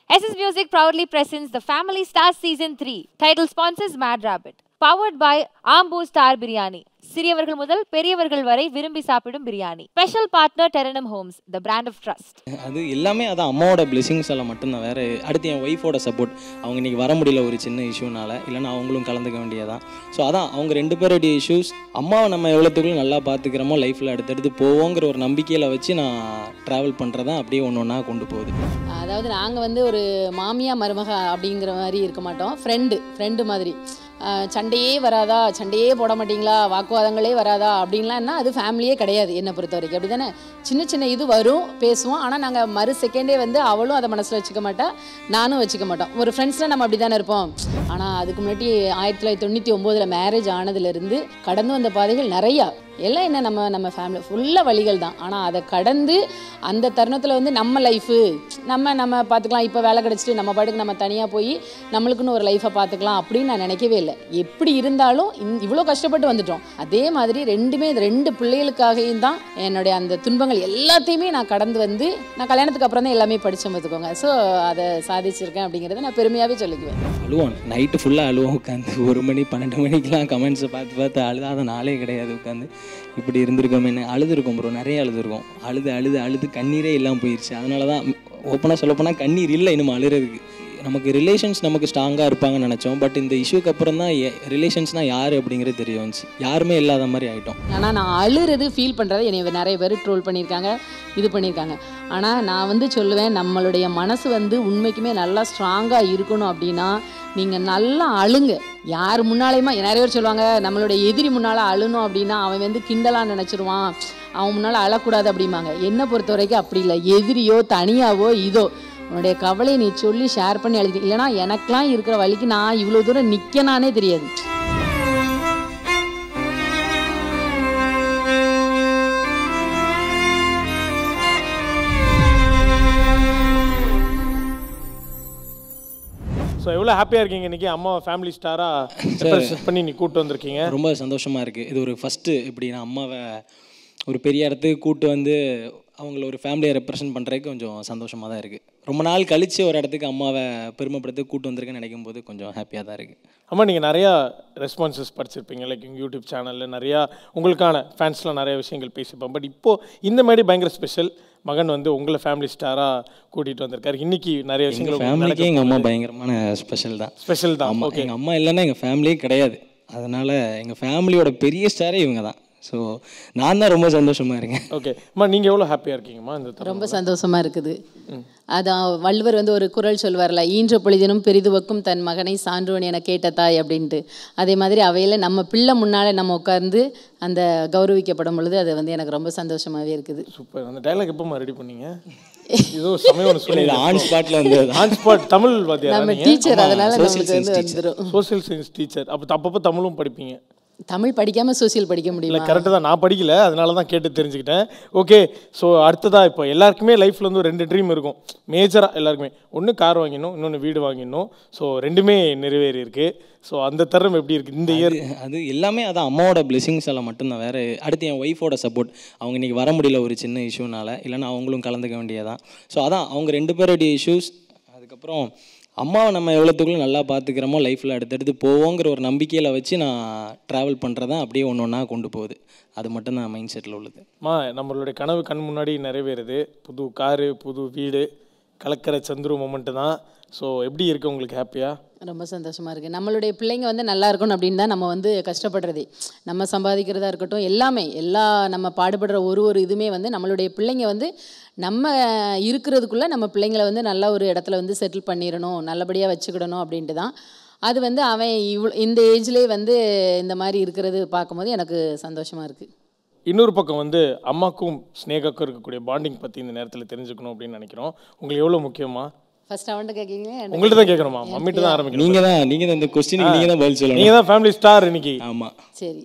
SS Music proudly presents the Family Stars Season 3. Title sponsors Mad Rabbit. Powered by Ambu Star Biryani. சிறியவர்கள் முதல் பெரியவர்கள் வரை விரும்பி சாப்பிடும் பிரியாணி. ஸ்பெஷல் பார்ட்னர் டெரனம் homes, the brand of trust. அது எல்லாமே அதான் அம்மாவோட பிளெஸிங்ஸ் எல்லாம் மட்டும்தான். வேறு அடுத்து என் ஒய்ஃபோட சப்போர்ட். அவங்க இன்றைக்கி வர முடியல ஒரு சின்ன இஷ்யூனால, இல்லைன்னா அவங்களும் கலந்துக்க வேண்டியதான். ஸோ அதான் அவங்க ரெண்டு பேருடைய இஷ்யூஸ். அம்மாவை நம்ம எவ்வளோத்துக்குள்ள நல்லா பார்த்துக்கிறோமோ லைஃப்பில் அடுத்தடுத்து போவோங்கிற ஒரு நம்பிக்கையில் வச்சு நான் ட்ராவல் பண்ணுறதான் அப்படியே ஒன்று ஒன்றா கொண்டு போகுது. அதாவது நாங்கள் வந்து ஒரு மாமியா மருமக அப்படிங்கிற மாதிரி இருக்க மாட்டோம். ஃப்ரெண்டு மாதிரி. சண்டையே வராதா, சண்டையே போட மாட்டிங்களா, வாக்குவாதங்களே வராதா அப்படின்லாம்னா அது ஃபேமிலியே கிடையாது என்னை பொறுத்த வரைக்கும். அப்படி தானே சின்ன சின்ன இது வரும், பேசுவோம். ஆனால் நாங்கள் மறு செகண்டே வந்து அவளும் அதை மனசில் வச்சுக்க மாட்டா, நானும் வச்சுக்க மாட்டோம். ஒரு ஃப்ரெண்ட்ஸில் நம்ம அப்படி தானே இருப்போம். ஆனால் அதுக்கு முன்னாடி 1999 மேரேஜ் ஆனதுலேருந்து கடந்து வந்த பாதைகள் நிறையா. எல்லாம் என்ன நம்ம ஃபேமிலி ஃபுல்லாக வழிகள் தான். ஆனால் அதை கடந்து அந்த தருணத்தில் வந்து நம்ம லைஃபு நம்ம பார்த்துக்கலாம். இப்போ வேலை கிடச்சிட்டு நம்ம பாட்டுக்கு நம்ம தனியாக போய் நம்மளுக்குன்னு ஒரு லைஃப்பை பார்த்துக்கலாம் அப்படின்னு நான் நினைக்கவே இல்லை. எப்படி இருந்தாலும் இவ்வளோ கஷ்டப்பட்டு வந்துட்டோம். அதே மாதிரி ரெண்டு பிள்ளைகளுக்காகவும் தான் என்னுடைய அந்த துன்பங்கள் எல்லாத்தையுமே நான் கடந்து வந்து நான் கல்யாணத்துக்கு அப்புறம் தான் எல்லாமே படித்தேன் பார்த்துக்கோங்க. ஸோ அதை சாதிச்சிருக்கேன் அப்படிங்கிறத நான் பெருமையாகவே சொல்லிக்குவேன். அழுவோம், நைட்டு ஃபுல்லாக அழுவோம். உட்காந்து 1 மணி 12 மணிக்கெலாம் கமெண்ட்ஸை பார்த்து அழுதாத நாளே கிடையாது. உட்காந்து இப்படி இருந்திருக்கோமேனு அழுதுருக்கோம் ப்ரோ, நிறைய அழுதுருக்கோம். அழுது கண்ணீரே இல்லாமல் போயிடுச்சு. அதனால தான் ஓப்பனாக சொல்லப்போனால் கண்ணீர் இல்லை இன்னும் அழுகிறதுக்கு. நமக்கு ரிலேஷன்ஸ் நமக்கு ஸ்ட்ராங்காக இருப்பாங்கன்னு நினச்சோம். பட் இந்த இஷ்யூக்கு அப்புறம் தான் ரிலேஷன்ஸ்னால் யார் அப்படிங்கிறது தெரிய வந்துச்சு. யாருமே இல்லாத மாதிரி ஆகிட்டோம். ஆனால் நான் அழுறது ஃபீல் பண்ணுறது என்னை நிறைய பேர் ட்ரோல் பண்ணியிருக்காங்க, இது பண்ணியிருக்காங்க. ஆனால் நான் வந்து சொல்லுவேன், நம்மளுடைய மனசு வந்து உண்மைக்குமே நல்லா ஸ்ட்ராங்காக இருக்கணும் அப்படின்னா நீங்கள் நல்லா அழுங்க. யார் முன்னாலேயுமா நிறைய பேர் சொல்லுவாங்க, நம்மளுடைய எதிரி முன்னால் அழுணும் அப்படின்னா அவன் வந்து கிண்டலாக நினச்சிருவான், அவன் முன்னால் அழக்கூடாது அப்படிம்பாங்க. என்னை பொறுத்த வரைக்கும் அப்படி இல்லை. எதிரியோ தனியாவோ இதோ உன்னுடைய கவலையை நீ சொல்லி ஷேர் பண்ணி அழுதி. இல்லைனா எனக்கெலாம் இருக்கிற வழிக்கு நான் இவ்வளோ தூரம் நிற்கனானே தெரியாது. ஸோ எவ்வளோ ஹாப்பியாக இருக்கீங்க இன்றைக்கி அம்மாவை ஃபேமிலி ஸ்டாராக பண்ணி நீ கூப்பிட்டு வந்திருக்கீங்க? ரொம்ப சந்தோஷமாக இருக்குது. இது ஒரு ஃபஸ்ட்டு எப்படின்னா அம்மாவை ஒரு பெரிய இடத்துக்கு கூப்பிட்டு வந்து அவங்கள ஒரு ஃபேமிலியை ரெப்ரசன்ட் பண்ணுறதுக்கு கொஞ்சம் சந்தோஷமாக தான் இருக்குது. ரொம்ப நாள் கழித்து ஒரு இடத்துக்கு அம்மாவை பெருமைப்படுத்தி கூப்பிட்டு வந்திருக்கேன்னு நினைக்கும் போது கொஞ்சம் ஹாப்பியாக தான் இருக்குது. அம்மா, நீங்கள் நிறையா ரெஸ்பான்சஸ் படிச்சிருப்பீங்க, லைக் யூடியூப் சேனலில் நிறையா உங்களுக்கான ஃபேன்ஸ்லாம் நிறைய விஷயங்கள் பேசிப்போம். பட் இப்போது இந்த மாதிரி பயங்கர ஸ்பெஷல் மகன் வந்து உங்களை ஃபேமிலி ஸ்டாராக கூட்டிகிட்டு வந்திருக்காரு. இன்றைக்கி நிறைய விஷயங்கள் ஃபேமிலிக்கே எங்கள் அம்மா பயங்கரமான ஸ்பெஷல் தான். ஓகே, எங்கள் அம்மா இல்லைன்னா எங்கள் ஃபேமிலியே கிடையாது. அதனால் எங்கள் ஃபேமிலியோட பெரிய ஸ்டாரே இவங்க தான். ஸோ நான் தான் ரொம்ப சந்தோஷமாக இருக்கேன். ஓகே அம்மா, நீங்கள் எவ்வளோ ஹாப்பியாக இருக்கீங்கம்மா? இந்த ரொம்ப சந்தோஷமாக இருக்குது. அதான் வள்ளுவர் வந்து ஒரு குறள் சொல்வார்ல, ஈன்ற பொழுதினும் பெரிதுவக்கும் தன் மகனை சான்றோன் என கேட்ட தாய் அப்படின்ட்டு. அதே மாதிரி அவையில் நம்ம பிள்ளை முன்னால் நம்ம உட்கார்ந்து அந்த கௌரவிக்கப்படும் பொழுது அது வந்து எனக்கு ரொம்ப சந்தோஷமாகவே இருக்குது. சூப்பர். அந்த டைலாக் எப்போம்மா ரெடி பண்ணீங்க? ஏதோ சமயம் ஒன்று சொல்லி ஆன் ஸ்பாட்டில் வந்து ஆன் ஸ்பாட் தமிழ் வாத்தியார், நம்ம டீச்சர், அதனால நம்மளுக்கு வந்து வந்துடும். Social science teacher. அப்பப்போ தமிழும் படிப்பீங்க? தமிழ் படிக்காமல் சோசியல் படிக்க முடியல. இல்லை, கரெக்டு தான். நான் படிக்கல, அதனால தான் கேட்டு தெரிஞ்சுக்கிட்டேன். ஓகே, ஸோ அடுத்ததாக இப்போ எல்லாருக்குமே லைஃப்பில் வந்து 2 ட்ரீம் இருக்கும் மேஜராக எல்லாருக்குமே. ஒன்று கார் வாங்கிடணும், இன்னொன்று வீடு வாங்கிடணும். ஸோ ரெண்டுமே நிறைவேறி இருக்குது. ஸோ அந்த தருணம் எப்படி இருக்குது இந்த இயர்? அது எல்லாமே அதான் அம்மாவோட பிளெஸிங்ஸ் எல்லாம் மட்டும்தான். வேறு அடுத்து என் ஒய்ஃபோட சப்போர்ட். அவங்க இன்றைக்கி வர முடியல ஒரு சின்ன இஷ்யூனால, இல்லைன்னா அவங்களும் கலந்துக்க வேண்டியதான். ஸோ அதான் அவங்க 2 பேருடைய இஷ்யூஸ். அதுக்கப்புறம் அம்மாவை நம்ம எவ்வளோத்துக்குள்ள நல்லா பார்த்துக்கிறோமோ லைஃப்பில் அடுத்தடுத்து போவோங்கிற ஒரு நம்பிக்கையில் வச்சு நான் ட்ராவல் பண்ணுறதான் அப்படியே ஒன்று ஒன்றா கொண்டு போகுது. அது மட்டும் தான் மைண்ட் செட்டில் உள்ளது. நம்மளுடைய கனவு கண் முன்னாடி நிறைவேறுது. புது காரு, புது வீடு, கலக்கிற சந்துரு மொமெண்ட்டு தான். ஸோ எப்படி இருக்குது உங்களுக்கு? ஹாப்பியாக? ரொம்ப சந்தோஷமாக இருக்குது. நம்மளுடைய பிள்ளைங்க வந்து நல்லா இருக்கணும் அப்படின்னு தான் நம்ம வந்து கஷ்டப்படுறதே. நம்ம சம்பாதிக்கிறதா இருக்கட்டும், எல்லா நம்ம பாடுபடுற ஒரு இதுவுமே வந்து நம்மளுடைய பிள்ளைங்க வந்து நம்ம இருக்கிறதுக்குள்ளே நம்ம பிள்ளைங்களை வந்து நல்ல ஒரு இடத்துல வந்து செட்டில் பண்ணிடணும், நல்லபடியாக வச்சுக்கிடணும் அப்படின்ட்டு தான். அது வந்து அவன் இந்த ஏஜ்லேயே வந்து இந்த மாதிரி இருக்கிறது பார்க்கும்போது எனக்கு சந்தோஷமாக இருக்குது. இன்னொரு பக்கம் வந்து அம்மாக்கும் ஸ்னேகாக்கும் இருக்கக்கூடிய பாண்டிங் பற்றி இந்த நேரத்தில் தெரிஞ்சுக்கணும் அப்படின்னு நினைக்கிறோம். உங்களுக்கு எவ்வளோ முக்கியமாக? ஃபர்ஸ்ட் அவன்கிட்ட கேட்குறீங்க, உங்கள்கிட்ட தான் கேட்குறோமா? மம்மிட்ட தான் ஆரம்பிக்கணும். நீங்கள் தான் இந்த கொஸ்டினுக்கு நீங்கள் தான் பதில் சொல்லணும். நீங்கள் தான் ஃபேமிலி ஸ்டார் இன்னைக்கு. ஆமாம், சரி.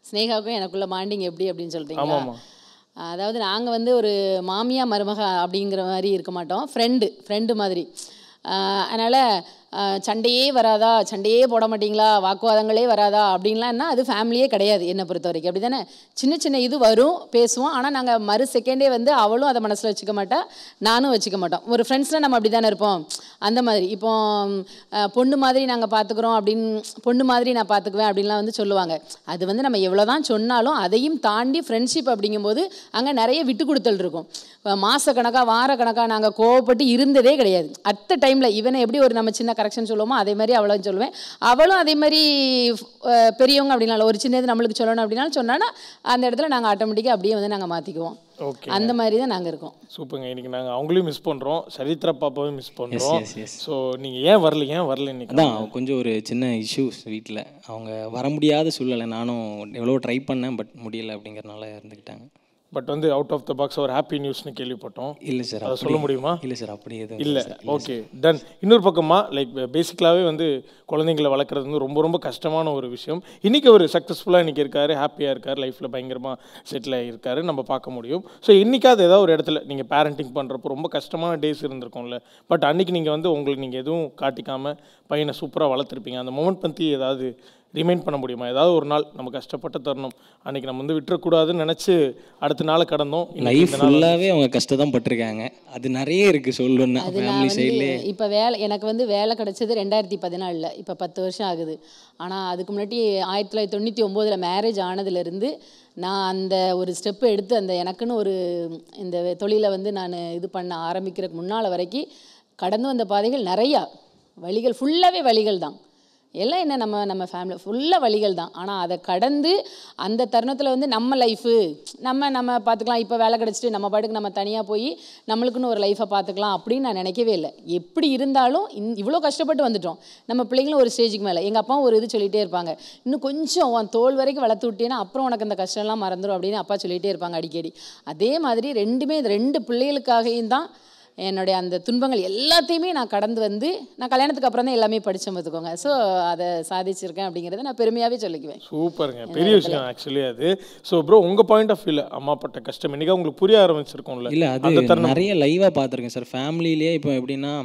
ஸ்னேகாவுக்கும் எனக்குள்ள பாண்டிங் எப்படி அப்படின்னு சொல்கிறீங்க? ஆமாம். அதாவது நாங்கள் வந்து ஒரு மாமியா மருமக அப்படிங்கிற மாதிரி இருக்க மாட்டோம். ஃப்ரெண்டு மாதிரி. அதனால் சண்டையே வராதா, சண்டையே போட மாட்டீங்களா, வாக்குவாதங்களே வராதா அப்படின்லாம் என்ன அது ஃபேமிலியே கிடையாது என்னை பொறுத்த வரைக்கும். அப்படி தானே? சின்ன சின்ன இது வரும், பேசுவோம். ஆனால் நாங்கள் மறு செகண்டே வந்து அவளும் அதை மனசில் வச்சுக்க மாட்டா, நானும் வச்சுக்க மாட்டோம். ஒரு ஃப்ரெண்ட்ஸ்னால் நம்ம அப்படி தானே இருப்போம். அந்த மாதிரி இப்போ பொண்ணு மாதிரி நாங்கள் பார்த்துக்குறோம் அப்படின்னு, பொண்ணு மாதிரி நான் பார்த்துக்குவேன் அப்படின்லாம் வந்து சொல்லுவாங்க. அது வந்து நம்ம எவ்வளோ தான் சொன்னாலும் அதையும் தாண்டி ஃப்ரெண்ட்ஷிப் அப்படிங்கும்போது அங்கே நிறைய விட்டு கொடுத்தல் இருக்கும். மாதக்கணக்காக வாரக்கணக்காக நாங்கள் கோவப்பட்டு இருந்ததே கிடையாது. அத்த டைமில் இவனை எப்படி ஒரு நம்ம சின்ன கரெக்ஷன் சொல்லுவோமோ அதே மாதிரி அவளும் சொல்லுவேன், அவளும் அதே மாதிரி பெரியவங்க அப்படின்னால ஒரு சின்னது நம்மளுக்கு சொல்லணும் அப்படின்னாலும் சொன்னான்னா அந்த இடத்துல நாங்கள் ஆட்டோமேட்டிக்காக அப்படியே வந்து நாங்கள் மாற்றிக்குவோம். ஓகே, அந்த மாதிரி தான் நாங்கள் இருக்கோம். சூப்பருங்க. இன்னைக்கு நாங்கள் அவங்களையும் மிஸ் பண்ணுறோம், சரித்ரா பாப்பாவையும் மிஸ் பண்ணுறோம். ஸோ நீங்கள் ஏன் வரல இன்னைக்கு? அதான் கொஞ்சம் ஒரு சின்ன இஷ்யூஸ் வீட்டில், அவங்க வர முடியாத சூழ்நிலை. நானும் எவ்வளோ ட்ரை பண்ணேன், பட் முடியலை அப்படிங்கிறனால இருந்துக்கிட்டாங்க. பட் வந்து அவுட் ஆஃப் த பாக்ஸ் ஒரு ஹாப்பி நியூஸ்னு கேள்விப்பட்டோம். இல்லை சார், அதை சொல்ல முடியுமா? இல்லை சார், அப்படி எதுவும் இல்லை. Okay, done. இன்னொரு பக்கமாக லைக் பேசிக்கலாகவே வந்து குழந்தைங்களை வளர்க்குறது வந்து ரொம்ப ரொம்ப கஷ்டமான ஒரு விஷயம். இன்றைக்கி ஒரு சக்ஸஸ்ஃபுல்லாக இன்றைக்கி இருக்கார், ஹாப்பியாக இருக்கார், லைஃப்பில் பயங்கரமாக செட்டில் ஆகியிருக்காரு, நம்ம பார்க்க முடியும். ஸோ இன்றைக்காவது ஏதாவது ஒரு இடத்துல நீங்கள் பேரண்டிங் பண்ணுறப்போ ரொம்ப கஷ்டமான டேஸ் இருந்திருக்கும்ல, பட் அன்றைக்கி நீங்கள் வந்து உங்களுக்கு நீங்கள் எதுவும் காட்டிக்காமல் பையனை சூப்பராக வளர்த்துருப்பீங்க. அந்த மொமெண்ட் பற்றி ஏதாவது ரிமைண்ட் பண்ண முடியுமா? ஏதாவது ஒரு நாள் நம்ம கஷ்டப்பட்ட தருணம், அன்றைக்கி நம்ம வந்து விட்டுறக்கூடாதுன்னு நினச்சி அடுத்த நாளை கடந்தோம். லைஃப் ஃபுல்லாகவே அவங்க கஷ்டம் தான் பட்டிருக்காங்க. அது நிறைய இருக்குது சொல்லணும்னா ஃபேமிலி சைட்லேயே. இப்போ எனக்கு வந்து வேலை கிடச்சது 2014, இப்போ 10 வருஷம் ஆகுது. ஆனால் அதுக்கு முன்னாடி 1999 மேரேஜ் ஆனதுலேருந்து நான் அந்த ஒரு ஸ்டெப்பு எடுத்து அந்த எனக்குன்னு ஒரு இந்த தொழிலை வந்து நான் இது பண்ண ஆரம்பிக்கிறதுக்கு முன்னால் வரைக்கும் கடந்து வந்த பாதைகள் நிறையா வழிகள், ஃபுல்லாகவே வழிகள் தான் எல்லாம். என்ன நம்ம ஃபேமிலி ஃபுல்லாக வழிகள் தான். ஆனால் அதை கடந்து அந்த தருணத்தில் வந்து நம்ம லைஃபு நம்ம பார்த்துக்கலாம், இப்போ வேலை கிடச்சிட்டு நம்ம பாட்டுக்கு நம்ம தனியாக போய் நம்மளுக்குன்னு ஒரு லைஃப்பை பார்த்துக்கலாம் அப்படின்னு நான் நினைக்கவே இல்லை. எப்படி இருந்தாலும் இவ்வளோ கஷ்டப்பட்டு வந்துட்டோம். நம்ம பிள்ளைங்களும் ஒரு ஸ்டேஜுக்கு மேலே எங்கள் அப்பாவும் ஒரு இது சொல்லிகிட்டே இருப்பாங்க, இன்னும் கொஞ்சம் உன் தோல் வரைக்கும் வளர்த்து விட்டேன்னா அப்புறம் உனக்கு அந்த கஷ்டம்லாம் மறந்துடும் அப்படின்னு அப்பா சொல்லிகிட்டே இருப்பாங்க அடிக்கடி. அதே மாதிரி ரெண்டுமே 2 பிள்ளைகளுக்காகவும் தான் என்னுடைய அந்த துன்பங்கள் எல்லாத்தையுமே நான் கடந்து வந்து நான் கல்யாணத்துக்கு அப்புறம் தான் எல்லாமே படித்தேன் பார்த்துக்கோங்க. ஸோ அதை சாதிச்சிருக்கேன் அப்படிங்கிறத நான் பெருமையாகவே சொல்லிக்குவேன். சூப்பருங்க, பெரிய விஷயம் ஆக்சுவலி அது. ஸோ ப்ரோ, உங்கள் பாயிண்ட் ஆஃப் வியூவில் அம்மா பட்ட கஷ்டம் இன்றைக்கி உங்களுக்கு புரிய ஆரம்பிச்சிருக்கோம்ல? இல்லை, அது நிறைய லைவாக பார்த்துருக்கேன் சார். ஃபேமிலியிலே இப்போ எப்படின்னா,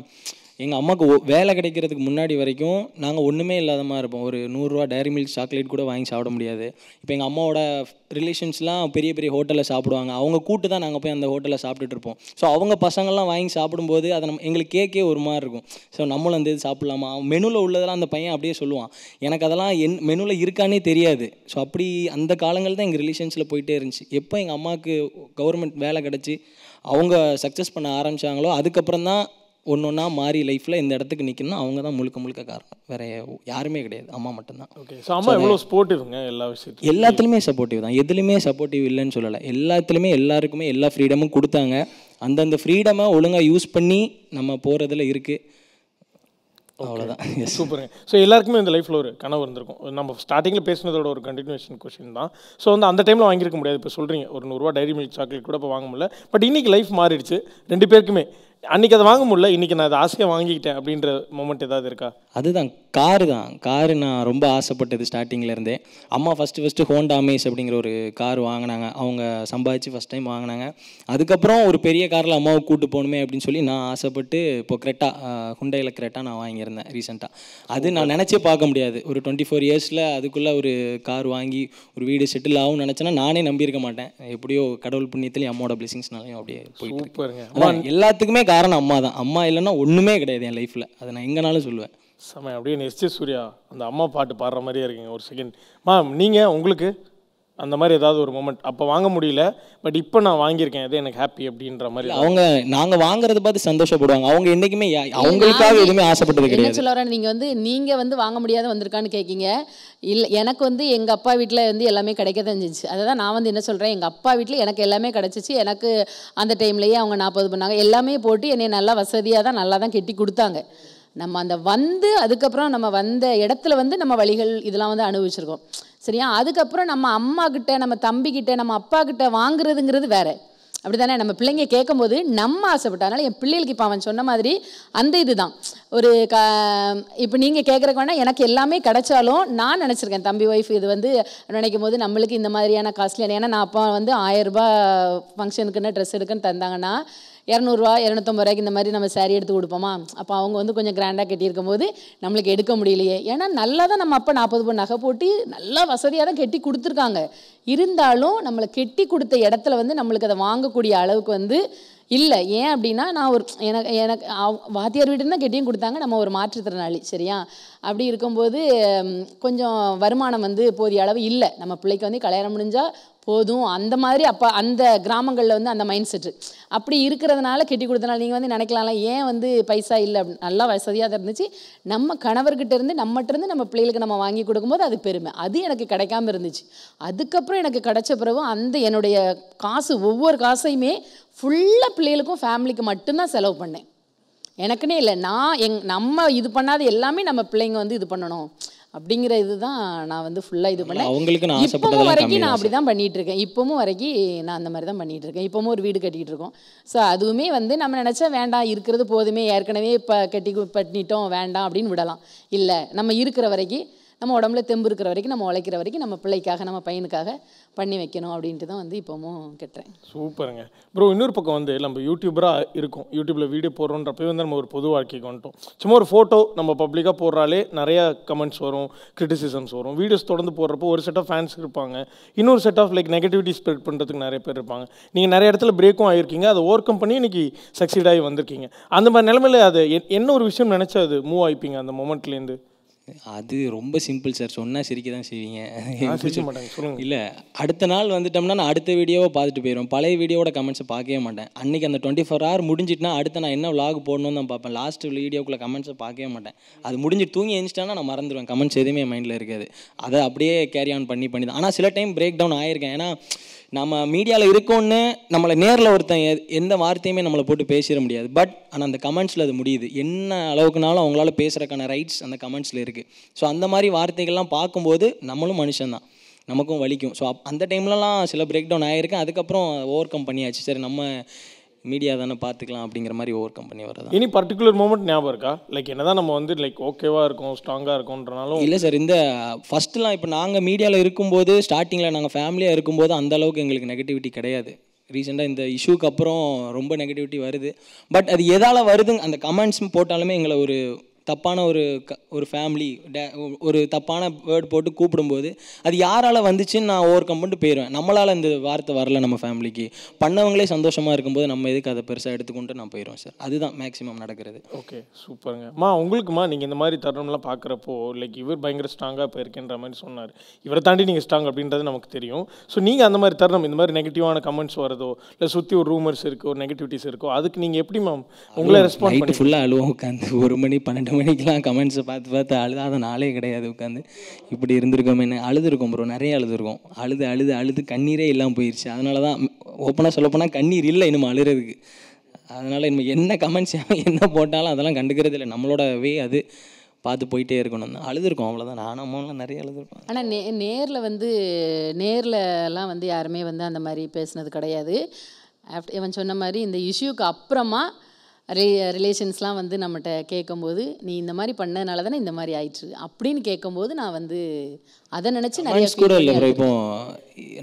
எங்கள் அம்மாவுக்கு வேலை கிடைக்கிறதுக்கு முன்னாடி வரைக்கும் நாங்கள் ஒன்றுமே இல்லாத மாதிரி இருப்போம். ஒரு 100 ரூபா டைரி மில்க் சாக்லேட் கூட வாங்கி சாப்பிட முடியாது. இப்போ எங்கள் அம்மாவோட ரிலேஷன்ஸ்லாம் பெரிய பெரிய ஹோட்டலில் சாப்பிடுவாங்க, அவங்க கூட்டு தான் நாங்கள் போய் அந்த ஹோட்டலில் சாப்பிட்டுட்டு இருப்போம். ஸோ அவங்க பசங்கள்லாம் வாங்கி சாப்பிடும்போது அதை எங்களுக்கு கேட்கே ஒரு மாதிரி இருக்கும். ஸோ நம்மளும் அந்த இது சாப்பிட்லாமா, மெனுவில் உள்ளதெல்லாம் அந்த பையன் அப்படியே சொல்லுவான், எனக்கு அதெல்லாம் மெனுவில் இருக்கானே தெரியாது. ஸோ அப்படி அந்த காலங்கள் தான் எங்கள் ரிலேஷன்ஸில் போயிட்டே இருந்துச்சு. எப்போ எங்கள் அம்மாவுக்கு கவர்மெண்ட் வேலை கிடச்சி அவங்க சக்ஸஸ் பண்ண ஆரம்பித்தாங்களோ அதுக்கப்புறம் தான் ஒன்றா மாறி லைஃப்பில் இந்த இடத்துக்கு நிற்கணும். அவங்க தான் முழுக்க காரணம், வேறு யாருமே கிடையாது, அம்மா மட்டும்தான். ஓகே, ஸோ அம்மா எவ்வளோ சப்போர்ட்டிவ்ங்க எல்லா விஷயத்தையும்? எல்லாத்துலேயுமே சப்போர்ட்டிவ் தான், எதுலேயுமே சப்போர்ட்டிவ் இல்லைன்னு சொல்லலை. எல்லாத்துலேயுமே எல்லாருக்குமே எல்லா ஃப்ரீடமும் கொடுத்தாங்க. அந்தந்த ஃப்ரீடமை ஒழுங்காக யூஸ் பண்ணி நம்ம போகிறதுல இருக்குது, அவ்வளோதான். சூப்பருங்க. ஸோ எல்லாருக்குமே இந்த லைஃப்பில் ஒரு கனவு இருந்திருக்கும். நம்ம ஸ்டார்டிங்கில் பேசினதோட ஒரு கண்டினியூஷன் கொஸ்டின் தான். ஸோ வந்து அந்த டைமில் வாங்கியிருக்க முடியாது. இப்போ சொல்கிறீங்க ஒரு 100 ரூபா டைரி மில்க் சாக்லேட் கூட இப்போ வாங்க முடியல, பட் இன்றைக்கி லைஃப் மாறிடுச்சு 2 பேருக்குமே. அன்றைக்கி அதை வாங்க முடியல, இன்றைக்கி நான் அதை ஆசையாக வாங்கிக்கிட்டேன் அப்படின்ற மொமெண்ட் ஏதாவது இருக்கா? அதுதான் காரு நான் ரொம்ப ஆசைப்பட்டது ஸ்டார்டிங்லேருந்தே. அம்மா ஃபஸ்ட்டு ஹோண்டா அமேஸ் அப்படிங்கிற ஒரு கார் வாங்கினாங்க, அவங்க சம்பாதிச்சு ஃபஸ்ட் டைம் வாங்கினாங்க. அதுக்கப்புறம் ஒரு பெரிய காரில் அம்மாவை கூட்டு போகணுமே அப்படின்னு சொல்லி நான் ஆசைப்பட்டு இப்போ கிரெட்டா, ஹுண்டாயில் கிரெட்டா நான் வாங்கியிருந்தேன் ரீசெண்டாக. அது நான் நினச்சே பார்க்க முடியாது, ஒரு 24 இயர்ஸில் அதுக்குள்ளே ஒரு கார் வாங்கி ஒரு வீடு செட்டில் ஆகும்னு நினச்சேன்னா நானே நம்பியிருக்க மாட்டேன். எப்படியோ கடவுள் புண்ணியத்துலேயும் அம்மோட பிளெஸிங்ஸ்னாலையும் அப்படியே போயிட்டு எல்லாத்துக்குமே காரணம் அம்மா தான். அம்மா இல்லைன்னா ஒன்றுமே கிடையாது என் லைஃப்பில், அதை நான் எங்கேனாலும் சொல்லுவேன். செம்ம. அப்படியே எஸ்.ஜே. சூர்யா அந்த அம்மா பாட்டு பாடுற மாதிரியே இருக்கீங்க. ஒரு செகண்ட் மேம், நீங்கள் உங்களுக்கு அந்த மாதிரி ஏதாவது ஒரு மொமெண்ட், அப்போ வாங்க முடியல பட் இப்போ நான் வாங்கியிருக்கேன், அது எனக்கு ஹாப்பி அப்படின்ற மாதிரி? அவங்க நாங்கள் வாங்குறத பார்த்து சந்தோஷப்படுவாங்க, அவங்க என்றைக்குமே அவங்களுக்காக எதுவுமே ஆசைப்பட்டது கிடையாது. என்ன சொல்ல வரேன், நீங்கள் வந்து வாங்க முடியாத வந்திருக்கான்னு கேட்கீங்க. இல்லை, எனக்கு வந்து எங்கள் அப்பா வீட்டில் வந்து எல்லாமே கிடைக்க தான் செஞ்சிச்சு. அதை தான் நான் வந்து என்ன சொல்கிறேன், எங்கள் அப்பா வீட்டில் எனக்கு எல்லாமே கிடச்சிச்சு. எனக்கு அந்த டைம்லேயே அவங்க 40 பண்ணாங்க, எல்லாமே போட்டு என்னை நல்லா வசதியாக தான் நல்லா தான் கெட்டி கொடுத்தாங்க. நம்ம அந்த வந்து அதுக்கப்புறம் நம்ம வந்த இடத்துல வந்து நம்ம வழிகள் இதெல்லாம் வந்து அனுபவிச்சிருக்கோம், சரியா? அதுக்கப்புறம் நம்ம அம்மா கிட்ட, நம்ம தம்பிக்கிட்ட, நம்ம அப்பா கிட்ட வாங்குறதுங்கிறது வேறு. அப்படி தானே நம்ம பிள்ளைங்க கேட்கும் போது நம்ம ஆசைப்பட்ட, அதனால் என் பிள்ளைகளுக்கு இப்போ அவன் சொன்ன மாதிரி அந்த இது தான் ஒரு இப்போ நீங்கள் கேட்குறக்கு வேணால் எனக்கு எல்லாமே கிடைச்சாலும் நான் நினச்சிருக்கேன் தம்பி ஒய்ஃப் இது வந்து நினைக்கும் போது நம்மளுக்கு இந்த மாதிரியான காஸ்ட்லியான, ஏன்னா நான் அப்போ வந்து 1000 ரூபாய் ஃபங்க்ஷனுக்குன்னு ட்ரெஸ் எடுக்குன்னு தந்தாங்கன்னா 200 250 இந்த மாதிரி நம்ம saree எடுத்து கொடுப்போமா, அப்போ அவங்க வந்து கொஞ்சம் கிராண்டாக கட்டியிருக்கும் போது நம்மளுக்கு எடுக்க முடியலையே. ஏன்னா நல்லா தான் நம்ம அப்போ 40 பவுன் நகை போட்டு நல்லா வசதியாக தான் கட்டி கொடுத்துருக்காங்க. இருந்தாலும் நம்மளை கெட்டி கொடுத்த இடத்துல வந்து நம்மளுக்கு அதை வாங்கக்கூடிய அளவுக்கு வந்து இல்லை. ஏன் அப்படின்னா நான் ஒரு எனக்கு வாத்தியார் வீட்டுன்னு தான் கெட்டியும் கொடுத்தாங்க. நம்ம ஒரு மாற்றுத்திறனாளி சரியா. அப்படி இருக்கும்போது கொஞ்சம் வருமானம் வந்து போதிய அளவு இல்லை. நம்ம பிள்ளைக்கு வந்து கல்யாணம் முடிஞ்சால் போதும் அந்த மாதிரி அப்போ அந்த கிராமங்களில் வந்து அந்த மைண்ட் செட்டு அப்படி இருக்கிறதுனால கெட்டி கொடுத்தனால நீங்கள் வந்து நினைக்கலாம்ல ஏன் வந்து பைசா இல்லை அப்படின்னு. நல்லா வசதியாக தான் இருந்துச்சு. நம்ம கணவர்கிட்ட இருந்து நம்மகிட்ட நம்ம பிள்ளைகளுக்கு நம்ம வாங்கி கொடுக்கும்போது அது பெருமை. அது எனக்கு கிடைக்காம இருந்துச்சு. அதுக்கப்புறம் எனக்கு கிடைச்ச பிறகு அந்த என்னுடைய காசு ஒவ்வொரு காசையுமே ஃபுல்லாக பிள்ளைகளுக்கும் ஃபேமிலிக்கு மட்டும்தான் செலவு பண்ணேன். எனக்குன்னே இல்லை. நம்ம இது பண்ணாத எல்லாமே நம்ம பிள்ளைங்க வந்து இது பண்ணணும் அப்படிங்கிற இதுதான் நான் வந்து ஃபுல்லாக இது பண்ணேன். இப்பவும் வரைக்கும் நான் அப்படி தான் பண்ணிகிட்டு இருக்கேன். இப்பவும் வரைக்கும் நான் அந்த மாதிரி தான் பண்ணிகிட்டு இருக்கேன். இப்பவும் ஒரு வீடு கட்டிகிட்டு இருக்கோம். ஸோ அதுவுமே வந்து நம்ம நினச்சா வேண்டாம் இருக்கிறது போதுமே, ஏற்கனவே இப்போ பண்ணிட்டோம் வேண்டாம் அப்படின்னு விடலாம். இல்லை நம்ம இருக்கிற வரைக்கும் நம்ம உடம்புல தெம்பு இருக்கிற வரைக்கும் நம்ம உழைக்கிற வரைக்கும் நம்ம பிள்ளைக்காக நம்ம பையனுக்காக பண்ணி வைக்கணும் அப்படின்ட்டு தான் வந்து இப்போவும் கட்டுறேன். சூப்பருங்க ப்ரோ. இன்னொரு பக்கம் வந்து நம்ம யூடியூபராக இருக்கும், யூடியூப்பில் வீடியோ போடுறோன்றப்பவே வந்து நம்ம ஒரு பொது வாழ்க்கைக்கு வந்துட்டோம். சும்மா ஒரு ஃபோட்டோ நம்ம பப்ளிக்காக போடுறாலே நிறையா கமெண்ட்ஸ் வரும், கிரிட்டிசிசம்ஸ் வரும். வீடியோஸ் தொடர்ந்து போடுறப்போ ஒரு செட் ஆஃப் ஃபேன்ஸ் இருப்பாங்க, இன்னொரு set of like negativity spread பண்ணுறதுக்கு நிறைய பேர் இருப்பாங்க. நீங்கள் நிறைய இடத்துல பிரேக்கும் ஆகிருக்கீங்க, அதை ஓவர் கம் பண்ணி இன்னைக்கு சக்சீட் ஆகி வந்திருக்கீங்க. அந்த மாதிரி நிலைமையில் அது என்ன ஒரு விஷயம் நினச்சா அது மூவ் ஆகிப்பீங்க அந்த மொமெண்ட்லேருந்து? அது ரொம்ப சிம்பிள் சார். சொன்னால் சிரிக்க தான் செய்வீங்க. இல்லை அடுத்த நாள் வந்துட்டோம்னா நான் அடுத்த வீடியோவை பார்த்துட்டு போயிடுவேன். பழைய வீடியோட கமெண்ட்ஸை பார்க்கவே மாட்டேன். அன்றைக்கி அந்த 24 hour முடிஞ்சிட்டுனா அடுத்த நான் என்ன vlog போடணும்னு தான் பார்ப்பேன். லாஸ்ட் வீடியோக்குள்ளே கமெண்ட்ஸை பார்க்கவே மாட்டேன். அது முடிஞ்சு தூங்கி எழுந்துச்சிட்டானா நான் மறந்துடுவேன். கமெண்ட்ஸ் எதுவுமே மைண்டில் இருக்காது. அதை அப்படியே கேரி ஆன் பண்ணி தான். ஆனால் சில டைம் பிரேக் டவுன் ஆகியிருக்கேன். ஏன்னா நம்ம மீடியாவில் இருக்கோன்னு நம்மளை நேரில் ஒருத்தன் எந்த வார்த்தையுமே நம்மளை போட்டு பேசிட முடியாது. பட் ஆனால் அந்த கமெண்ட்ஸில் அது முடியுது. என்ன அளவுக்குனாலும் அவங்களால பேசுகிறக்கான ரைட்ஸ் அந்த கமெண்ட்ஸில் இருக்குது. ஸோ அந்த மாதிரி வார்த்தைகள்லாம் பார்க்கும்போது நம்மளும் மனுஷன்தான், நமக்கும் வலிக்கும். ஸோ அந்த டைம்லலாம் சில பிரேக் டவுன் ஆகியிருக்கேன். அதுக்கப்புறம் ஓவர் கம் பண்ணியாச்சு. சரி நம்ம மீடியா தானே பார்த்துக்கலாம் அப்படிங்கிற மாதிரி ஓவர் கம் பண்ணி வரதான். எனி பர்டிகுலர் மூமெண்ட் ஞாபகம் இருக்கா? லைக் என்ன தான் நம்ம வந்து லைக் ஓகேவாக இருக்கும் ஸ்ட்ராங்காக இருக்கும்ன்றனாலும்? இல்லை சார், இந்த ஃபஸ்ட்டுலாம் இப்போ நாங்கள் மீடியாவில் இருக்கும்போது ஸ்டார்டிங்கில் நாங்கள் ஃபேமிலியாக இருக்கும்போது அந்த அளவுக்கு எங்களுக்கு நெகட்டிவிட்டி கிடையாது. ரீசெண்டாக இந்த இஷ்யூக்கு அப்புறம் ரொம்ப நெகட்டிவிட்டி வருது. பட் அது எதால் வருது அந்த கமெண்ட்ஸ் போட்டாலுமே எங்களை ஒரு தப்பான ஒரு ஃபேமிலி ஒரு தப்பான வேர்டு போட்டு கூப்பிடும்போது அது யாரால் வந்துச்சுன்னு நான் ஓவர் கம் பண்ணிட்டு போயிடுவேன். நம்மளால் இந்த வார்த்தை வரல நம்ம ஃபேமிலிக்கு, பண்ணவங்களே சந்தோஷமாக இருக்கும்போது நம்ம எதுக்கு அதை பெருசாக எடுத்துக்கொண்டு நான் போயிடுவேன் சார். அதுதான் மேக்ஸிமம் நடக்கிறது. ஓகே சூப்பருங்க. உங்களுக்குமா நீங்கள் இந்த மாதிரி தருணம்லாம் பார்க்குறப்போ லைக் இவர் பயங்கர ஸ்ட்ராங்காக போயிருக்கேன்ற மாதிரி சொன்னார். இவரை தாண்டி நீங்கள் ஸ்ட்ராங் அப்படின்றது நமக்கு தெரியும். ஸோ நீங்கள் அந்த மாதிரி தருணம் இந்த மாதிரி நெகட்டிவான கமெண்ட்ஸ் வரதோ இல்லை சுற்றி ஒரு ரூமர்ஸ் இருக்கோ ஒரு நெகட்டிவிட்டிஸ் இருக்கோ அதுக்கு நீங்கள் எப்படி உங்களை ரெஸ்பாண்ட் பண்ணி? ஃபுல்லாக அழுவோம் உட்காந்து 1 மணி 12 மணிக்கெலாம் கமெண்ட்ஸை பார்த்து அழுதாத நாளே கிடையாது. உட்காந்து இப்படி இருந்திருக்கோமே அழுதுருக்கோம் ப்ரோ, நிறைய அழுதுருக்கோம். அழுது கண்ணீரே இல்லாமல் போயிடுச்சு. அதனால தான் ஓப்பனாக சொல்லப்போனால் கண்ணீர் இல்லை இன்னும் அழுகிறதுக்கு. அதனால் இனிமேல் என்ன கமெண்ட்ஸ் என்ன போட்டாலும் அதெல்லாம் கண்டுக்கிறது இல்லை. நம்மளோட வே அது பார்த்து போயிட்டே இருக்கணும் தான். அழுதுருக்கோம் அவ்வளோதான். நானும் அம்மாவெலாம் நிறைய அழுதுருக்கோம். ஆனால் நேர்லலாம் வந்து யாருமே வந்து அந்த மாதிரி பேசுனது கிடையாது. இவன் சொன்ன மாதிரி இந்த இஷ்யூக்கு அப்புறமா ரிலேஷன்ஸ்லாம் வந்து நம்மகிட்ட கேட்கும்போது நீ இந்த மாதிரி பண்ணதுனால தானே இந்த மாதிரி ஆயிடுச்சு அப்படின்னு கேட்கும்போது நான் வந்து அதை நினச்சி நிறைய கூட இல்லை ப்ரோ. இப்போ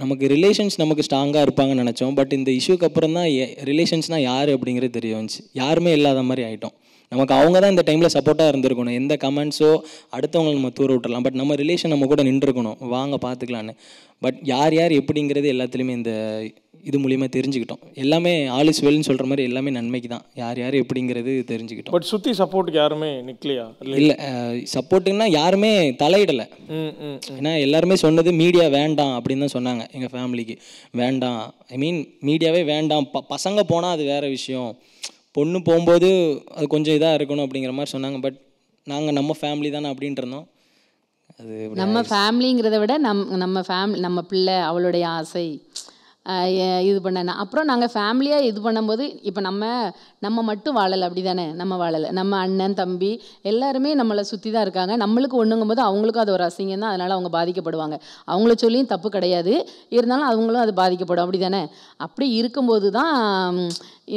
நமக்கு ரிலேஷன்ஸ் நமக்கு ஸ்ட்ராங்காக இருப்பாங்கன்னு நினச்சோம். பட் இந்த இஷ்யூக்கு அப்புறம் தான் ரிலேஷன்ஸ்னால் யார் அப்படிங்கிறது தெரிய வந்துச்சு. யாருமே இல்லாத மாதிரி ஆகிட்டோம். நமக்கு அவங்க தான் இந்த டைமில் சப்போர்ட்டாக இருந்திருக்கணும். எந்த கமெண்ட்ஸோ அடுத்தவங்களை நம்ம தூர விட்டுறலாம். பட் நம்ம ரிலேஷன் நம்ம கூட நின்றுருக்கணும், வாங்க பார்த்துக்கலான்னு. பட் யார் எல்லாத்துலேயுமே இந்த இது மூலியமாக தெரிஞ்சுக்கிட்டோம். எல்லாமே ஆல் இஸ் வெல்னு சொல்கிற மாதிரி எல்லாமே நன்மைக்கு தான். யார் எப்படிங்கிறது தெரிஞ்சுக்கிட்டோம். பட் சுற்றி சப்போர்ட்டுக்கு யாருமே நிற்கலையா? இல்லை, சப்போர்ட்டுன்னா யாருமே தலையிடலை. ஏன்னா எல்லாருமே சொன்னது மீடியா வேண்டாம் அப்படின்னு தான் சொன்னாங்க. எங்கள் ஃபேமிலிக்கு வேண்டாம், மீடியாவே வேண்டாம், பசங்க போனால் அது வேறு விஷயம், பொண்ணு போகும்போது அது கொஞ்சம் இதாக இருக்கணும் அப்படிங்கிற மாதிரி சொன்னாங்க. பட் நாங்கள் நம்ம ஃபேமிலி தானே அப்படின்ட்டு இருந்தோம். அது நம்ம ஃபேமிலிங்கிறத விட நம்ம பிள்ளை அவளுடைய ஆசை இது பண்ண அப்புறம் நாங்கள் ஃபேமிலியாக இது பண்ணும்போது இப்போ நம்ம மட்டும் வாழலை அப்படி தானே. நம்ம வாழலை, நம்ம அண்ணன் தம்பி எல்லாருமே நம்மளை சுற்றி தான் இருக்காங்க. நம்மளுக்கு ஒன்றுங்கும் போது அவங்களுக்கும் அது ஒரு அசிங்கம் தான். அதனால் அவங்க பாதிக்கப்படுவாங்க. அவங்கள சொல்லியும் தப்பு கிடையாது, இருந்தாலும் அவங்களும் அது பாதிக்கப்படும் அப்படி தானே. அப்படி இருக்கும்போது தான்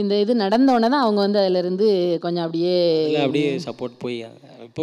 இந்த இது நடந்தோடனே தான் அவங்க வந்து அதிலேருந்து கொஞ்சம் அப்படியே சப்போர்ட் போய்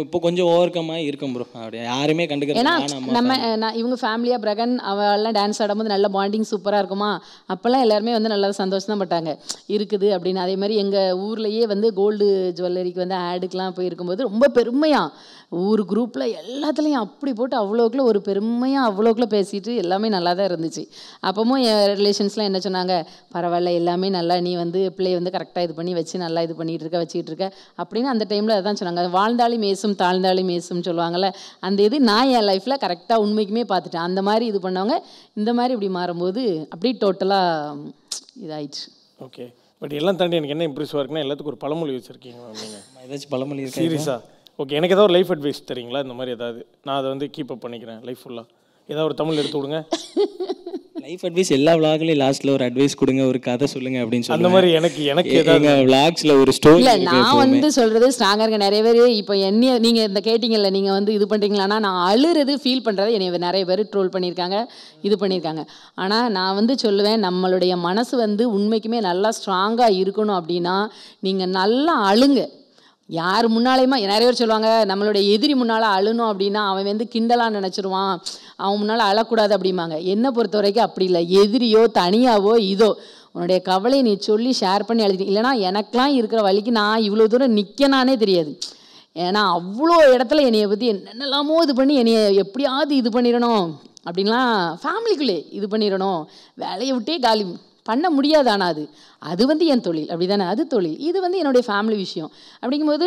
இப்போ கொஞ்சம் ஓவர் கம் ஆகி இருக்கும் ப்ரோ. அப்படியே யாருமே ஏன்னா கண்டுக்கிறது நான் இவங்க ஃபேமிலியாக பிரகன் அவெல்லாம் டான்ஸ் ஆடும்போது நல்ல பாண்டிங் சூப்பராக இருக்குமா, அப்போல்லாம் எல்லாருமே வந்து நல்லா சந்தோஷம் தான் பட்டாங்க இருக்குது அப்படின்னு. அதே மாதிரி எங்கள் ஊர்லேயே வந்து கோல்டு ஜுவல்லரிக்கு வந்து ஆடுக்கெலாம் போயிருக்கும்போது ரொம்ப பெருமையாக ஊர் குரூப்பில் எல்லாத்துலேயும் அப்படி போட்டு அவ்வளோக்குள்ள ஒரு பெருமையாக அவ்வளோக்குள்ள பேசிட்டு எல்லாமே நல்லா தான் இருந்துச்சு. அப்பவும் என் ரிலேஷன்ஸ்லாம் என்ன சொன்னாங்க, பரவாயில்ல எல்லாமே நல்லா நீ வந்து பிள்ளையை வந்து கரெக்டாக இது பண்ணி வச்சு நல்லா இது பண்ணிகிட்டு இருக்க வச்சுக்கிட்டு இருக்க அப்படின்னு அந்த டைமில் அதான் சொன்னாங்க. வாழ்ந்தாலும் மேசும் தாழ்ந்தாலும் மேசும் சொல்லுவாங்கள்ல, அந்த இது நான் என் லைஃப்பில் கரெக்டாக உண்மைக்குமே பார்த்துட்டேன். அந்த மாதிரி இது பண்ணவங்க இந்த மாதிரி இப்படி மாறும்போது அப்படி டோட்டலாக இதாயிடுச்சு. ஓகே, பட் எல்லாம் தாண்டி எனக்கு என்ன இம்ப்ரெசிவாக இருக்குன்னா எல்லாத்துக்கும் ஒரு பழமொழி வச்சுருக்கீங்க நீங்கள். ஏதாச்சும் பழமொழி இருக்கு சீரியஸாக? ஓகே, எனக்கு ஏதாவது ஒரு லைஃப் அட்வைஸ் தெரியுங்களா இந்த மாதிரி ஏதாவது? நான் அதை வந்து கீப் அப் பண்ணிக்கிறேன் லைஃப் ஃபுல்லாக. ஏதாவது ஒரு தமிழ் எடுத்து விடுங்க. லைஃப் அட்வைஸ் எல்லா விளாக்லையும் லாஸ்ட்டில் ஒரு அட்வைஸ் கொடுங்க, ஒரு கதை சொல்லுங்க அப்படின்னு சொல்லி அந்த மாதிரி எனக்கு ஏதாவது விளாக்ஸில் ஒரு ஸ்டோரி. இல்லை நான் வந்து சொல்கிறது ஸ்ட்ராங்காக இருக்க நிறைய பேர் இப்போ என்ன நீங்கள் இந்த கேட்டிங்கல்ல நீங்கள் வந்து இது பண்ணுறீங்களான்னா, நான் அழுறது ஃபீல் பண்ணுறதை என்னை நிறைய பேர் ட்ரோல் பண்ணியிருக்காங்க இது பண்ணியிருக்காங்க. ஆனால் நான் வந்து சொல்லுவேன், நம்மளுடைய மனசு வந்து உண்மைக்குமே நல்லா ஸ்ட்ராங்காக இருக்கணும் அப்படின்னா நீங்கள் நல்லா அழுங்க. யார் முன்னாலேயுமா நிறைய பேர் சொல்லுவாங்க நம்மளுடைய எதிரி முன்னால் அழணும் அப்படின்னா அவன் வந்து கிண்டலாக நினச்சிருவான், அவன் முன்னால் அழக்கூடாது அப்படிம்பாங்க. என்னை பொறுத்த வரைக்கும் அப்படி இல்லை. எதிரியோ தனியாவோ இதோ உன்னுடைய கவலையை நீ சொல்லி ஷேர் பண்ணி எழுதி, இல்லைனா எனக்கெலாம் இருக்கிற வழிக்கு நான் இவ்வளோ தூரம் நிற்கனானே தெரியாது. ஏன்னா அவ்வளோ இடத்துல என்னையை பற்றி என்னெல்லாமோ இது பண்ணி என்னையை எப்படியாவது இது பண்ணிடணும் அப்படின்லாம் ஃபேமிலிக்குள்ளே இது பண்ணிடணும், வேலையை விட்டே காலி பண்ண முடியாது. ஆனால் அது வந்து என் தொழில் அப்படி தானே, அது தொழில், இது வந்து என்னுடைய ஃபேமிலி விஷயம். அப்படிங்கும்போது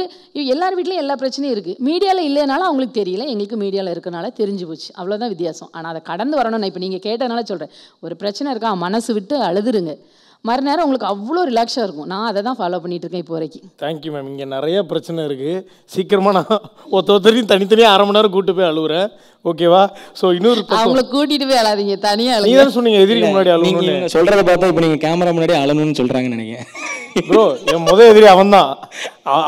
எல்லார் வீட்லேயும் எல்லா பிரச்சனையும் இருக்குது. மீடியாவில் இல்லைனாலும் அவங்களுக்கு தெரியல, எங்களுக்கு மீடியாவில் இருக்கனால தெரிஞ்சு போச்சு, அவ்வளோதான் வித்தியாசம். ஆனால் அதை கடந்து வரணும். நான் இப்போ நீங்கள் கேட்டதுனால சொல்கிறேன், ஒரு பிரச்சனை இருக்கா மனசு விட்டு அழுதுருங்க, மறுநேரம் உங்களுக்கு அவ்வளோ ரிலாக்ஸாக இருக்கும். நான் அதை தான் ஃபாலோ பண்ணிகிட்டு இருக்கேன் இப்போ வரைக்கும். Thank you ma'am. இங்கே நிறைய பிரச்சனை இருக்குது, சீக்கிரமாக நான் ஒருத்தரையும் தனித்தனியாக அரை மணி நேரம் கூப்பிட்டு போய் அழுகுறேன், ஓகேவா? ஸோ இன்னொரு அவங்கள கூட்டிகிட்டு போய் அழாதீங்க, தனியாக நீ தான் சொன்னீங்க எதிரிக்கு முன்னாடி அழுகணும்னு. சொல்கிறத பார்த்தா இப்போ நீங்கள் கேமரா முன்னாடி அழணும்னு சொல்கிறாங்கன்னு நினைக்கிறேன். ப்ரோ என் முதல் எதிரி அவன் தான்,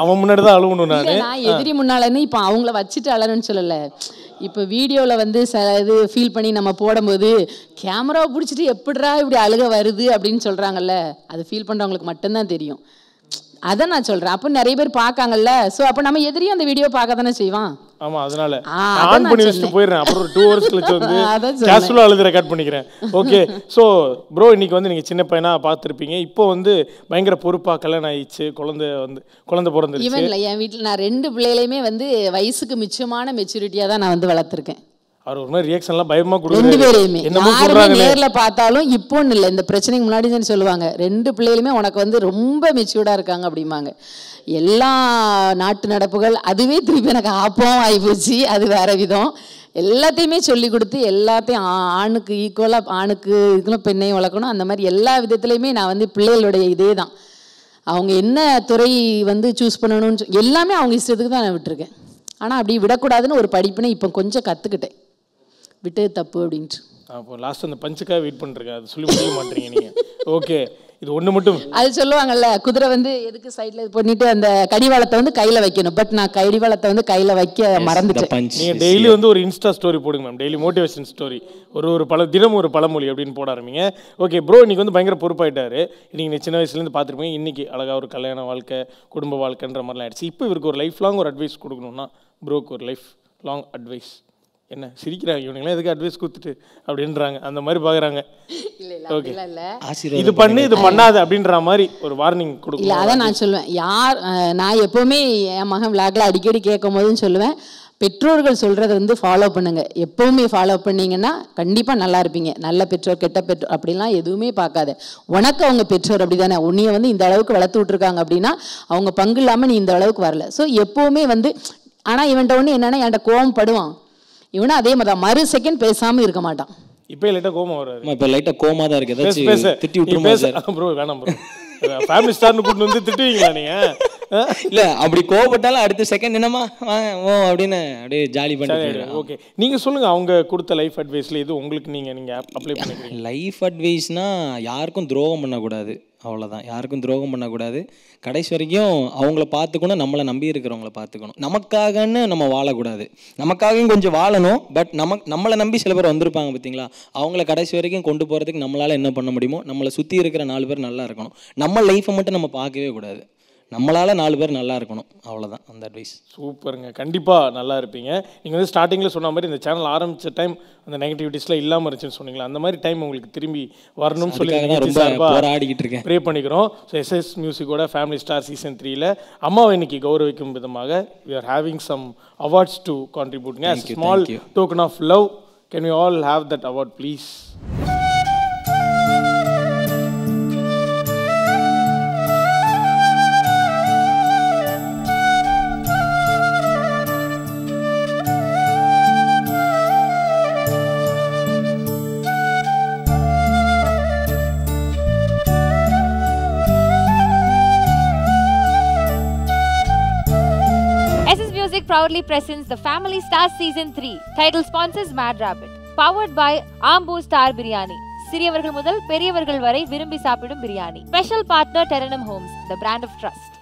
அவன் முன்னாடி தான் அழுகணும். நான் எதிரி முன்னாலன்னு இப்போ அவங்கள வச்சுட்டு அழணும்னு சொல்லலை. இப்போ வீடியோவில் வந்து இது ஃபீல் பண்ணி நம்ம போடும்போது கேமராவை பிடிச்சிட்டு எப்படிரா இப்படி அழுக வருது அப்படின்னு சொல்கிறாங்கல்ல, அது ஃபீல் பண்ணுறவங்களுக்கு மட்டும்தான் தெரியும். அதை நான் சொல்கிறேன். அப்போ நிறைய பேர் பார்க்காங்கல்ல, ஸோ அப்போ நம்ம எதிரியும் அந்த வீடியோ பார்க்க தானே செய்வான். ஆமாம், அதனால ஆன் பண்ணி வச்சுட்டு போயிடுறேன். அப்புறம் ஒரு 2 hours கழிச்சு வந்து கேஷுவலாக அழுது ரெக்கார்ட் பண்ணிக்கிறேன். ஓகே, ஸோ ப்ரோ இன்னைக்கு வந்து நீங்கள் சின்ன பையனாக பார்த்துருப்பீங்க, இப்போ வந்து பயங்கர பொறுப்பாக கல்யாணம் ஆயிடுச்சு, குழந்தை பிறந்துருச்சு. ஈவன் இல்லை, என் வீட்டில் நான் 2 பிள்ளைகளையுமே வந்து வயசுக்கு மிச்சமான மெச்சூரிட்டியாக தான் நான் வந்து வளர்த்துருக்கேன். அவர் ஒரு மாதிரி ரியாக்ஷன்லாம் பயமாக 2 பேரையுமே என்னமோ யாருமே சொல்கிறாங்க. நேரில் பார்த்தாலும் இப்போன்னு இல்லை, இந்த பிரச்சனைக்கு முன்னாடி தான் சொல்லுவாங்க, 2 பிள்ளைகளுமே உனக்கு வந்து ரொம்ப மெச்சூர்டாக இருக்காங்க அப்படிம்பாங்க. எல்லா நாட்டு நடப்புகள் அதுவே திருப்பி எனக்கு ஆப்பம் ஆகிப்போச்சு, அது வேற விதம். எல்லாத்தையுமே சொல்லி கொடுத்து எல்லாத்தையும் ஆணுக்கு ஈக்குவலாக ஆணுக்கு இதுக்கெல்லாம் பெண்ணையும் வளர்க்கணும், அந்த மாதிரி எல்லா விதத்துலையுமே நான் வந்து பிள்ளைகளுடைய இதே தான். அவங்க என்ன துறை வந்து சூஸ் பண்ணணும்னு எல்லாமே அவங்க இஷ்டத்துக்கு தான் நான் விட்டுருக்கேன். ஆனால் அப்படி விடக்கூடாதுன்னு ஒரு படிப்புன்னு இப்போ கொஞ்சம் கற்றுக்கிட்டேன், விட்டது தப்பு அப்படின்ட்டு. அப்போ லாஸ்ட் அந்த பஞ்சுக்காக வெயிட் பண்ணிருக்கேன், அது சொல்லி முடிய மாட்டீங்க நீங்கள். ஓகே, இது ஒன்று மட்டும் அது சொல்லுவாங்கல்ல, குதிரை வந்து எதுக்கு சைடில் இது பண்ணிட்டு அந்த கடிவாளத்தை வந்து கையில் வைக்கணும், பட் நான் கடிவாளத்தை வந்து கையில் வைக்க மறந்துட்டேன். நீங்கள் டெய்லி வந்து ஒரு இன்ஸ்டா ஸ்டோரி போடுங்க மேம், டெய்லி மோட்டிவேஷன் ஸ்டோரி, தினமும் ஒரு பழமொழி அப்படின்னு போட ஆரம்பிங்க. ஓகே ப்ரோ, இன்னைக்கு வந்து பயங்கர பொறுப்பாயிட்டாரு. நீங்கள் சின்ன வயசுலேருந்து பார்த்துருப்பீங்க, இன்னைக்கு அழகாக ஒரு கல்யாண வாழ்க்கை குடும்ப வாழ்க்கைன்ற மாதிரிலாம் ஆயிடுச்சு. இப்போ இவருக்கு ஒரு லைஃப் லாங் ஒரு அட்வைஸ் கொடுக்கணும்னா, ப்ரோக்கு ஒரு லைஃப் லாங் அட்வைஸ் என்ன? சிரிக்கிறாங்க இவனுங்களாம், எதுக்கு அட்வைஸ் கொடுத்துட்டு அப்படின்றாங்க, அந்த மாதிரி பார்க்குறாங்க. ஓகே, இது பண்ணு இது பண்ணாது அப்படின்ற மாதிரி ஒரு வார்னிங் கொடுக்கும். இல்லை அதான் நான் சொல்லுவேன், நான் எப்போவுமே என் மகன் விளாக்ல அடிக்கடி கேட்கும் போதும் சொல்லுவேன், பெற்றோர்கள் சொல்கிறத வந்து ஃபாலோ பண்ணுங்கள். எப்போவுமே ஃபாலோ பண்ணிங்கன்னா கண்டிப்பாக நல்லா இருப்பீங்க. நல்ல பெற்றோர் கெட்ட பெற்றோர் அப்படிலாம் எதுவுமே பார்க்காத, உனக்கு அவங்க பெற்றோர் அப்படி தானே, உன்னைய வந்து இந்த அளவுக்கு வளர்த்து விட்ருக்காங்க அப்படின்னா அவங்க பங்கு இல்லாமல் நீ இந்த அளவுக்கு வரல. ஸோ எப்போவுமே வந்து ஆனால் இவன்ட்ட ஒன்று என்னென்னா, என்கிட்ட கோவம் படுவான், இவனும் அதே மாதிரி மறு செகண்ட் பேசாமல் இருக்க மாட்டான். இப்போ லைட்டாக கோமா வராது, இப்போ லைட்டாக கோமா தான் இருக்குது. திட்டி விட்டுருமா ப்ரோ? வேணாம் ப்ரோ, ஃபேமிலி ஸ்டார்னு கூட்டு வந்து திட்டுவீங்களா நீங்கள்? இல்லை அப்படி கோவப்பட்டாலும் அடுத்த செகண்ட் என்னம்மா ஓ அப்படின்னு அப்படியே ஜாலி பண்ணி. ஓகே, நீங்கள் சொல்லுங்கள், அவங்க கொடுத்த லைஃப் அட்வைஸில் இது உங்களுக்கு நீங்கள் அப்ளை பண்ணிக்கிறீங்க. லைஃப் அட்வைஸ்னால் யாருக்கும் துரோகம் பண்ணக்கூடாது, அவ்வளோதான். யாருக்கும் துரோகம் பண்ணக்கூடாது, கடைசி வரைக்கும் அவங்கள பார்த்துக்கணும், நம்மளை நம்பி இருக்கிறவங்கள பார்த்துக்கணும். நமக்காகன்னு நம்ம வாழக்கூடாது, நமக்காகவும் கொஞ்சம் வாழணும். பட் நம்மளை நம்பி சில பேர் வந்திருப்பாங்க பார்த்தீங்களா, அவங்கள கடைசி வரைக்கும் கொண்டு போகிறதுக்கு நம்மளால் என்ன பண்ண முடியுமோ, நம்மளை சுற்றி இருக்கிற 4 பேர் நல்லா இருக்கணும். நம்ம லைஃப்பை மட்டும் நம்ம பார்க்கவே கூடாது. நம்மளால் 4 பேர் நல்லா இருக்கணும், அவ்வளோதான் அந்த அட்வைஸ். சூப்பருங்க, கண்டிப்பாக நல்லா இருப்பீங்க. நீங்கள் வந்து ஸ்டார்டிங்கில் சொன்ன மாதிரி இந்த சேனல் ஆரம்பித்த டைம் அந்த நெகட்டிவிட்டிஸ்லாம் இல்லாமல் இருந்துச்சுன்னு சொன்னீங்களா, அந்த மாதிரி டைம் உங்களுக்கு திரும்பி வரணும்னு சொல்லி ரொம்ப போராடிக்கிட்டு இருக்கேன். ப்ரே பண்ணிக்கிறோம். ஸோ SS மியூசிக்கோட ஃபேமிலி ஸ்டார் சீசன் 3ல அம்மாவை இன்னைக்கு கௌரவிக்கும் விதமாக we are having some awards to contribute. As a small token of love, can we all have that award please? SS Music proudly presents the Family Stars Season 3. Title sponsors Mad Rabbit. Powered by Ambu Star Biryani. சிறியவர்கள் முதல் பெரியவர்கள் வரை விரும்பி சாப்பிடும் biryani. Special partner Terenum Homes, the brand of trust.